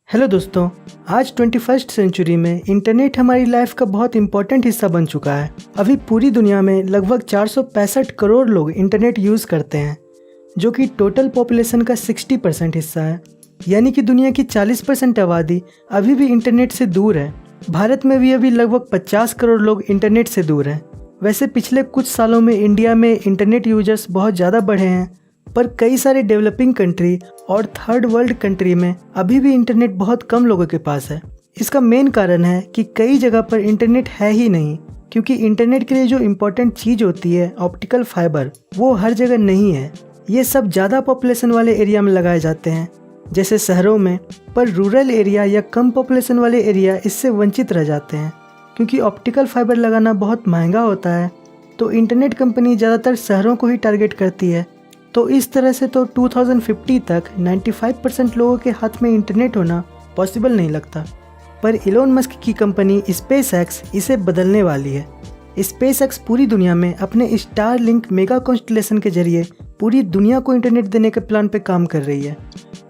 Hello दोस्तों। आज 21st century में इंटरनेट हमारी लाइफ का बहुत इंपॉर्टेंट हिस्सा बन चुका है। अभी पूरी दुनिया में लगभग 465 करोड़ लोग इंटरनेट यूज़ करते हैं, जो कि टोटल पॉपुलेशन का 60% हिस्सा है। यानी कि दुनिया की 40% आबादी अभी भी इंटरनेट से दूर है। भारत में भी अभी लगभग 50 करोड़ लोग इंटरनेट से दूर हैं। वैसे पिछले कुछ सालों में इंडिया में इंटरनेट यूजर्स बहुत ज़्यादा बढ़े हैं, पर कई सारे डेवलपिंग कंट्री और थर्ड वर्ल्ड कंट्री में अभी भी इंटरनेट बहुत कम लोगों के पास है। इसका मेन कारण है कि कई जगह पर इंटरनेट है ही नहीं, क्योंकि इंटरनेट के लिए जो इम्पोर्टेंट चीज़ होती है ऑप्टिकल फाइबर, वो हर जगह नहीं है। ये सब ज़्यादा पॉपुलेशन वाले एरिया में लगाए जाते हैं, जैसे शहरों में, पर रूरल एरिया या कम पॉपुलेशन वाले एरिया इससे वंचित रह जाते हैं। क्योंकि ऑप्टिकल फाइबर लगाना बहुत महंगा होता है, तो इंटरनेट कंपनी ज़्यादातर शहरों को ही टारगेट करती है। तो इस तरह से तो 2050 तक 95% लोगों के हाथ में इंटरनेट होना पॉसिबल नहीं लगता। पर इलोन मस्क की कंपनी स्पेसएक्स इसे बदलने वाली है। स्पेसएक्स पूरी दुनिया में अपने स्टारलिंक मेगा कॉन्स्टलेशन के जरिए पूरी दुनिया को इंटरनेट देने के प्लान पे काम कर रही है।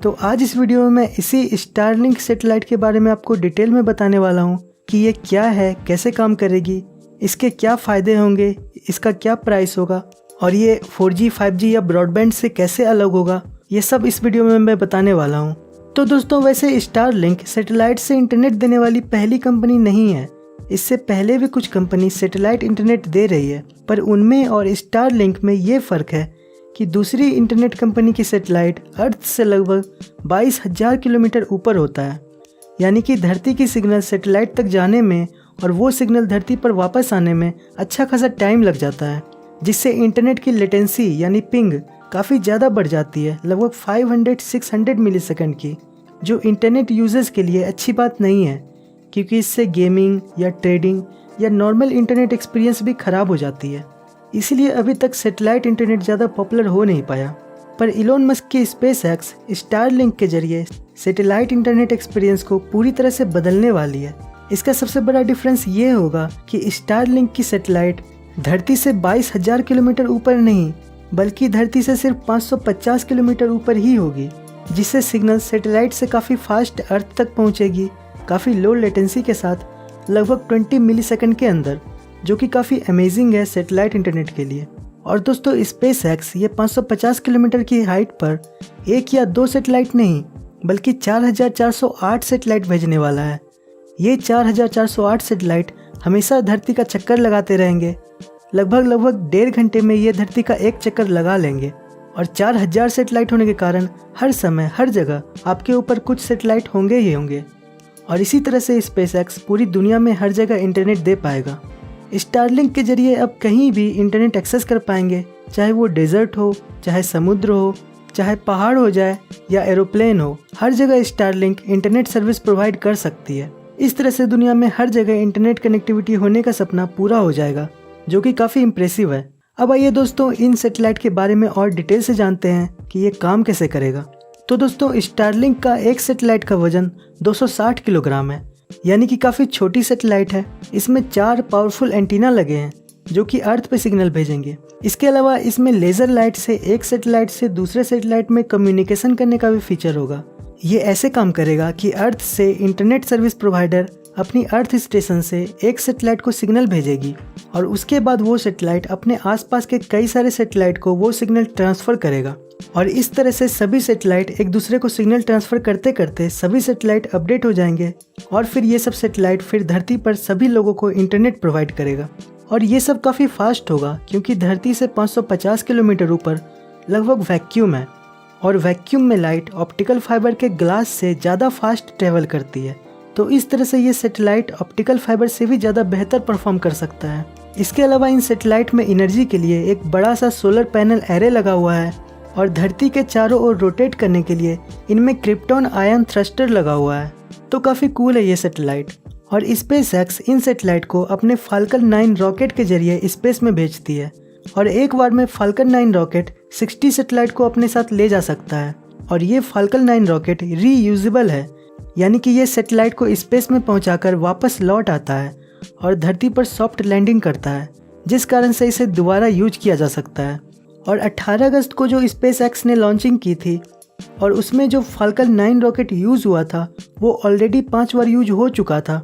तो आज इस वीडियो में मैं इसी स्टारलिंक सैटेलाइट के बारे में आपको डिटेल में बताने वाला हूँ कि ये क्या है, कैसे काम करेगी, इसके क्या फ़ायदे होंगे, इसका क्या प्राइस होगा और ये 4G, 5G या ब्रॉडबैंड से कैसे अलग होगा। ये सब इस वीडियो में मैं बताने वाला हूँ। तो दोस्तों, वैसे स्टारलिंक सैटेलाइट से इंटरनेट देने वाली पहली कंपनी नहीं है। इससे पहले भी कुछ कंपनी सैटेलाइट इंटरनेट दे रही है, पर उनमें और स्टारलिंक में ये फ़र्क है कि दूसरी इंटरनेट कंपनी की सैटेलाइट अर्थ से लगभग 22,000 किलोमीटर ऊपर होता है। यानी कि धरती की सिग्नल सैटेलाइट तक जाने में और वो सिग्नल धरती पर वापस आने में अच्छा खासा टाइम लग जाता है, जिससे इंटरनेट की लेटेंसी यानी पिंग काफ़ी ज़्यादा बढ़ जाती है, लगभग 500-600 मिलीसेकंड की, जो इंटरनेट यूजर्स के लिए अच्छी बात नहीं है, क्योंकि इससे गेमिंग या ट्रेडिंग या नॉर्मल इंटरनेट एक्सपीरियंस भी ख़राब हो जाती है। इसीलिए अभी तक सैटेलाइट इंटरनेट ज़्यादा पॉपुलर हो नहीं पाया। पर इलोन मस्क की स्पेसएक्स स्टारलिंक के जरिए सैटेलाइट इंटरनेट एक्सपीरियंस को पूरी तरह से बदलने वाली है। इसका सबसे बड़ा डिफरेंस ये होगा कि स्टारलिंक की सैटेलाइट धरती से 22,000 किलोमीटर ऊपर नहीं, बल्कि धरती से सिर्फ 550 किलोमीटर ऊपर ही होगी, जिससे सिग्नल सैटेलाइट से काफ़ी फास्ट अर्थ तक पहुंचेगी, काफ़ी लो लेटेंसी के साथ, लगभग 20 मिलीसेकंड के अंदर, जो कि काफ़ी अमेजिंग है सैटेलाइट इंटरनेट के लिए। और दोस्तों, स्पेसएक्स ये 550 किलोमीटर की हाइट पर एक या दो सैटेलाइट नहीं, बल्कि 4,408 सैटेलाइट भेजने वाला है। ये 4,408 सैटेलाइट हमेशा धरती का चक्कर लगाते रहेंगे। लगभग 1.5 घंटे में ये धरती का एक चक्कर लगा लेंगे। और 4,000 सैटेलाइट होने के कारण हर समय हर जगह आपके ऊपर कुछ सैटेलाइट होंगे ही होंगे। और इसी तरह से स्पेसएक्स पूरी दुनिया में हर जगह इंटरनेट दे पाएगा। स्टारलिंक के जरिए अब कहीं भी इंटरनेट एक्सेस कर पाएंगे, चाहे वो डेजर्ट हो, चाहे समुद्र हो, चाहे पहाड़ हो जाए या एरोप्लेन हो, हर जगह स्टारलिंक इंटरनेट सर्विस प्रोवाइड कर सकती है। इस तरह से दुनिया में हर जगह इंटरनेट कनेक्टिविटी होने का सपना पूरा हो जाएगा, जो कि काफ़ी इम्प्रेसिव है। अब आइए दोस्तों, इन सैटेलाइट के बारे में और डिटेल से जानते हैं कि ये काम कैसे करेगा। तो दोस्तों, स्टारलिंक का एक सैटेलाइट का वजन 260 किलोग्राम है, यानी कि काफ़ी छोटी सैटेलाइट है। इसमें 4 पावरफुल एंटीना लगे हैं, जो कि अर्थ पे सिग्नल भेजेंगे। इसके अलावा इसमें लेज़र लाइट से एक सैटेलाइट से दूसरे सैटेलाइट में कम्युनिकेशन करने का भी फीचर होगा। ये ऐसे काम करेगा कि अर्थ से इंटरनेट सर्विस प्रोवाइडर अपनी अर्थ स्टेशन से एक सैटेलाइट को सिग्नल भेजेगी, और उसके बाद वो सैटेलाइट अपने आसपास के कई सारे सैटेलाइट को वो सिग्नल ट्रांसफ़र करेगा। और इस तरह से सभी सैटेलाइट एक दूसरे को सिग्नल ट्रांसफ़र करते करते सभी सैटेलाइट अपडेट हो जाएंगे, और फिर ये सब सैटेलाइट फिर धरती पर सभी लोगों को इंटरनेट प्रोवाइड करेगा। और ये सब काफ़ी फास्ट होगा, क्योंकि धरती से 550 किलोमीटर ऊपर लगभग वैक्यूम है, और वैक्यूम में लाइट ऑप्टिकल फाइबर के ग्लास से ज़्यादा फास्ट ट्रेवल करती है। तो इस तरह से ये सैटेलाइट ऑप्टिकल फाइबर से भी ज़्यादा बेहतर परफॉर्म कर सकता है। इसके अलावा इन सैटेलाइट में एनर्जी के लिए एक बड़ा सा सोलर पैनल एरे लगा हुआ है, और धरती के चारों ओर रोटेट करने के लिए इनमें क्रिप्टॉन आयन थ्रस्टर लगा हुआ है। तो काफ़ी कूल है ये सैटेलाइट। और स्पेसएक्स इन सैटेलाइट को अपने फाल्कन 9 रॉकेट के जरिए स्पेस में भेजती है, और एक बार में फाल्कन 9 रॉकेट 60 सैटेलाइट को अपने साथ ले जा सकता है। और ये फाल्कन 9 रॉकेट रीयूजेबल है, यानी कि ये सैटेलाइट को स्पेस में पहुंचाकर वापस लौट आता है और धरती पर सॉफ्ट लैंडिंग करता है, जिस कारण से इसे दोबारा यूज किया जा सकता है। और 18 अगस्त को जो स्पेसएक्स ने लॉन्चिंग की थी, और उसमें जो फाल्कन 9 रॉकेट यूज़ हुआ था वो ऑलरेडी 5 बार यूज हो चुका था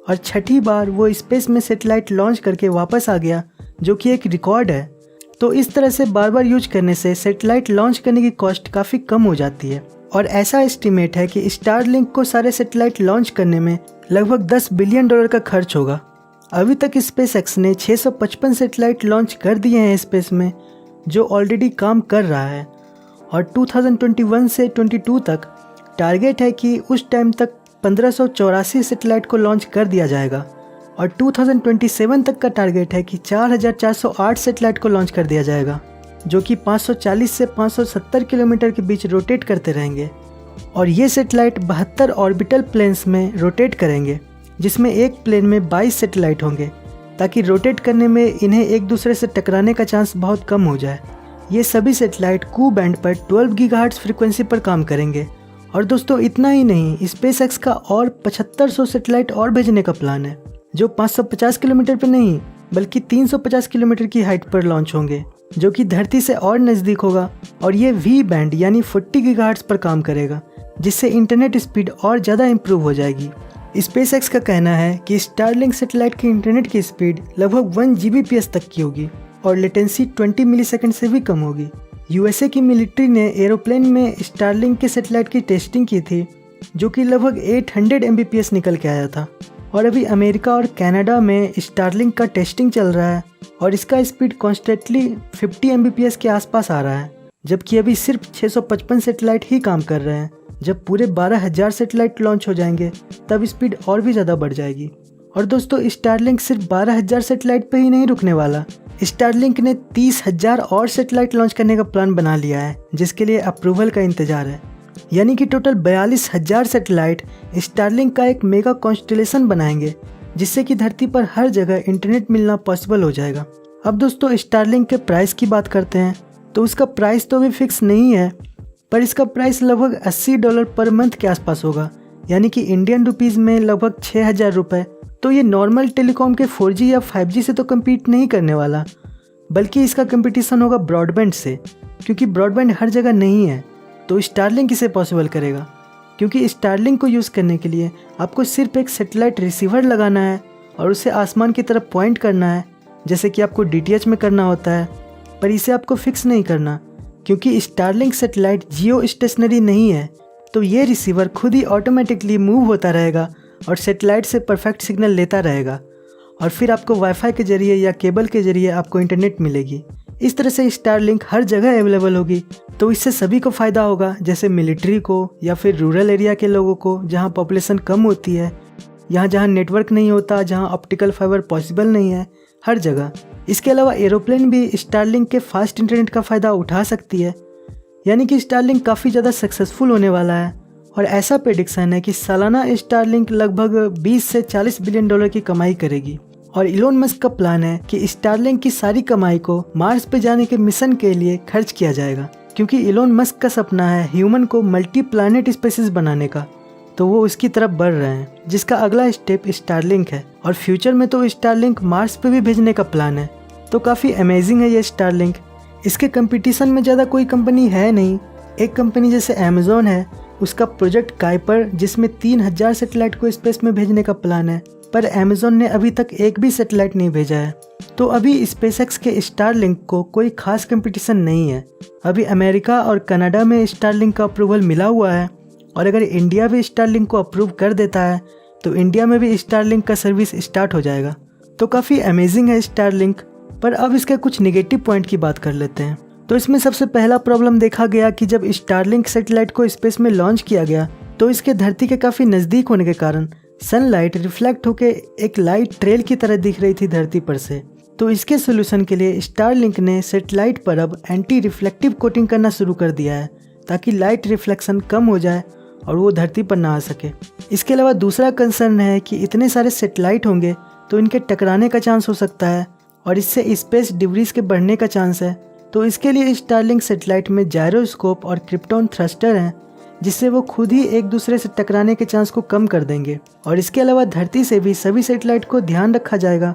और छठी बार वो स्पेस में सेटेलाइट लॉन्च करके वापस आ गया, जो कि एक रिकॉर्ड है। तो इस तरह से बार बार यूज करने से सेटेलाइट लॉन्च करने की कॉस्ट काफ़ी कम हो जाती है। और ऐसा एस्टिमेट है कि स्टारलिंक को सारे सेटेलाइट लॉन्च करने में लगभग $10 बिलियन का खर्च होगा। अभी तक स्पेसएक्स ने 655 सेटेलाइट लॉन्च कर दिए हैं स्पेस में, जो ऑलरेडी काम कर रहा है। और 2021 से 22 तक टारगेट है कि उस टाइम तक 1584 सेटेलाइट को लॉन्च कर दिया जाएगा। और 2027 तक का टारगेट है कि 4408 सेटेलाइट को लॉन्च कर दिया जाएगा, जो कि 540 से 570 किलोमीटर के बीच रोटेट करते रहेंगे। और ये सेटेलाइट 72 ऑर्बिटल प्लेन्स में रोटेट करेंगे, जिसमें एक प्लेन में 22 सेटेलाइट होंगे, ताकि रोटेट करने में इन्हें एक दूसरे से टकराने का चांस बहुत कम हो जाए। ये सभी सेटेलाइट कू बैंड पर 12 गीगाहर्ट्ज़ फ्रीक्वेंसी पर काम करेंगे। और दोस्तों इतना ही नहीं, स्पेसएक्स का और 7500 सेटेलाइट और भेजने का प्लान है, जो 550 किलोमीटर पर नहीं बल्कि 350 किलोमीटर की हाइट पर लॉन्च होंगे, जो कि धरती से और नज़दीक होगा। और ये वी बैंड यानी 40 गीगाहर्ट्ज़ पर काम करेगा, जिससे इंटरनेट स्पीड और ज़्यादा इम्प्रूव हो जाएगी। स्पेसएक्स का कहना है कि स्टारलिंक सेटेलाइट की इंटरनेट की स्पीड लगभग 1 Gbps तक की होगी और लेटेंसी 20 मिलीसेकंड से भी कम होगी। यूएसए की मिलिट्री ने एरोप्लेन में स्टारलिंक के सेटेलाइट की टेस्टिंग की थी, जो कि लगभग 800 Mbps निकल के आया था। और अभी अमेरिका और कनाडा में स्टारलिंक का टेस्टिंग चल रहा है और इसका स्पीड कॉन्स्टेंटली 50 Mbps के आसपास आ रहा है, जबकि अभी सिर्फ 655 सेटेलाइट ही काम कर रहे हैं। जब पूरे 12,000 सेटेलाइट लॉन्च हो जाएंगे तब स्पीड और भी ज़्यादा बढ़ जाएगी। और दोस्तों स्टारलिंक सिर्फ 12,000 सेटेलाइट पर ही नहीं रुकने वाला। स्टारलिंक ने 30,000 और सेटेलाइट लॉन्च करने का प्लान बना लिया है, जिसके लिए अप्रूवल का इंतजार है। यानी कि टोटल 42,000 सेटेलाइट स्टारलिंक का एक मेगा कॉन्स्टेलेशन बनाएंगे, जिससे कि धरती पर हर जगह इंटरनेट मिलना पॉसिबल हो जाएगा। अब दोस्तों स्टारलिंक के प्राइस की बात करते हैं, तो उसका प्राइस तो अभी फिक्स नहीं है, पर इसका प्राइस लगभग $80 पर मंथ के आसपास होगा, यानी कि इंडियन रुपीज़ में लगभग 6,000 रुपये। तो ये नॉर्मल टेलीकॉम के 4G या 5G से तो कम्पीट नहीं करने वाला, बल्कि इसका कंपटीशन होगा ब्रॉडबैंड से, क्योंकि ब्रॉडबैंड हर जगह नहीं है। तो स्टारलिंक इसे पॉसिबल करेगा, क्योंकि स्टारलिंक को यूज़ करने के लिए आपको सिर्फ एक सेटेलाइट रिसीवर लगाना है और उसे आसमान की तरफ पॉइंट करना है, जैसे कि आपको DTH में करना होता है। पर इसे आपको फिक्स नहीं करना, क्योंकि स्टारलिंक सेटेलाइट जियो स्टेशनरी नहीं है। तो ये रिसीवर खुद ही ऑटोमेटिकली मूव होता रहेगा और सेटेलाइट से परफेक्ट सिग्नल लेता रहेगा, और फिर आपको वाईफाई के जरिए या केबल के जरिए आपको इंटरनेट मिलेगी। इस तरह से स्टारलिंक हर जगह अवेलेबल होगी। तो इससे सभी को फ़ायदा होगा, जैसे मिलिट्री को या फिर रूरल एरिया के लोगों को, जहाँ पॉपुलेशन कम होती है, जहाँ नेटवर्क नहीं होता, जहाँ ऑप्टिकल फाइबर पॉसिबल नहीं है, हर जगह। इसके अलावा एरोप्लेन भी स्टारलिंक के फास्ट इंटरनेट का फ़ायदा उठा सकती है। यानी कि स्टारलिंक काफ़ी ज़्यादा सक्सेसफुल होने वाला है, और ऐसा प्रेडिक्शन है कि सालाना स्टारलिंक लगभग 20 से 40 बिलियन डॉलर की कमाई करेगी। और इलोन मस्क का प्लान है कि स्टारलिंक की सारी कमाई को मार्स पे जाने के मिशन के लिए खर्च किया जाएगा, क्योंकि इलोन मस्क का सपना है ह्यूमन को मल्टी प्लानेट स्पेसिस बनाने का। तो वो उसकी तरफ बढ़ रहे हैं, जिसका अगला स्टेप स्टारलिंक है। और फ्यूचर में तो स्टारलिंक मार्स पे भी भेजने का प्लान है। तो काफ़ी अमेजिंग है ये स्टारलिंक। इसके कंपटीशन में ज़्यादा कोई कंपनी है नहीं। एक कंपनी जैसे अमेज़ॉन है, उसका प्रोजेक्ट काइपर, जिसमें 3,000 सेटेलाइट को स्पेस में भेजने का प्लान है, पर अमेज़ॉन ने अभी तक एक भी सेटेलाइट नहीं भेजा है। तो अभी स्पेसएक्स के स्टारलिंक को कोई खास कंपटीशन नहीं है। अभी अमेरिका और कनाडा में स्टारलिंक का अप्रूवल मिला हुआ है, और अगर इंडिया भी स्टारलिंक को अप्रूव कर देता है तो इंडिया में भी स्टारलिंक का सर्विस स्टार्ट हो जाएगा। तो काफ़ी अमेजिंग है स्टारलिंक। पर अब इसके कुछ नेगेटिव पॉइंट की बात कर लेते हैं। तो इसमें सबसे पहला प्रॉब्लम देखा गया कि जब स्टारलिंक सैटेलाइट को स्पेस में लॉन्च किया गया तो इसके धरती के काफ़ी नज़दीक होने के कारण सनलाइट रिफ्लेक्ट होकर एक लाइट ट्रेल की तरह दिख रही थी धरती पर से। तो इसके सोल्यूशन के लिए स्टारलिंक ने सैटेलाइट पर अब एंटी रिफ्लेक्टिव कोटिंग करना शुरू कर दिया है, ताकि लाइट रिफ्लेक्शन कम हो जाए और वो धरती पर ना आ सके। इसके अलावा दूसरा कंसर्न है कि इतने सारे सैटेलाइट होंगे तो इनके टकराने का चांस हो सकता है, और इससे स्पेस डिब्रीज के बढ़ने का चांस है। तो इसके लिए स्टारलिंक सैटेलाइट में जायरोस्कोप और क्रिप्टॉन थ्रस्टर हैं, जिससे वो खुद ही एक दूसरे से टकराने के चांस को कम कर देंगे। और इसके अलावा धरती से भी सभी सैटेलाइट को ध्यान रखा जाएगा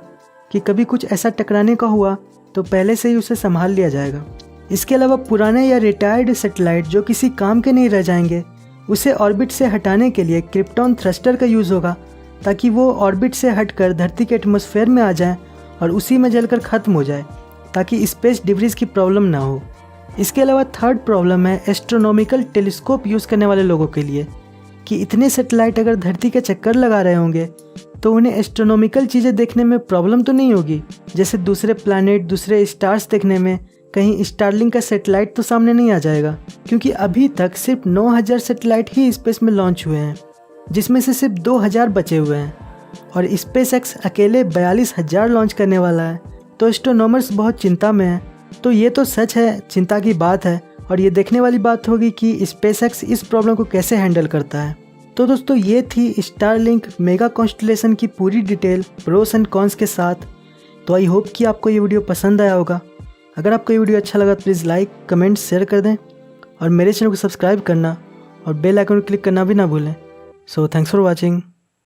कि कभी कुछ ऐसा टकराने का हुआ तो पहले से ही उसे संभाल लिया जाएगा। इसके अलावा पुराने या रिटायर्ड सैटेलाइट जो किसी काम के नहीं रह जाएंगे, उसे ऑर्बिट से हटाने के लिए क्रिप्टॉन थ्रस्टर का यूज़ होगा, ताकि वो ऑर्बिट से हटकर धरती के एटमॉस्फेयर में आ जाए और उसी में जलकर ख़त्म हो जाए, ताकि स्पेस डिब्रीज की प्रॉब्लम ना हो। इसके अलावा थर्ड प्रॉब्लम है एस्ट्रोनॉमिकल टेलीस्कोप यूज़ करने वाले लोगों के लिए, कि इतने सैटेलाइट अगर धरती के चक्कर लगा रहे होंगे तो उन्हें एस्ट्रोनॉमिकल चीज़ें देखने में प्रॉब्लम तो नहीं होगी, जैसे दूसरे प्लैनेट, दूसरे स्टार्स देखने में कहीं स्टारलिंक का सैटेलाइट तो सामने नहीं आ जाएगा, क्योंकि अभी तक सिर्फ 9000 सैटेलाइट ही स्पेस में लॉन्च हुए हैं, जिसमें से सिर्फ 2000 बचे हुए हैं, और स्पेस एक्स अकेले 42000 लॉन्च करने वाला है। तो एस्ट्रोनॉमर्स बहुत चिंता में हैं। तो ये तो सच है, चिंता की बात है, और ये देखने वाली बात होगी कि स्पेस एक्स इस प्रॉब्लम को कैसे हैंडल करता है। तो दोस्तों, ये थी स्टारलिंक मेगा कॉन्स्टलेशन की पूरी डिटेल प्रोस एंड कॉन्स के साथ। तो आई होप कि आपको ये वीडियो पसंद आया होगा। अगर आपको ये वीडियो अच्छा लगा तो प्लीज़ लाइक, कमेंट, शेयर कर दें, और मेरे चैनल को सब्सक्राइब करना और बेल आइकन क्लिक करना भी ना भूलें। So thanks for watching.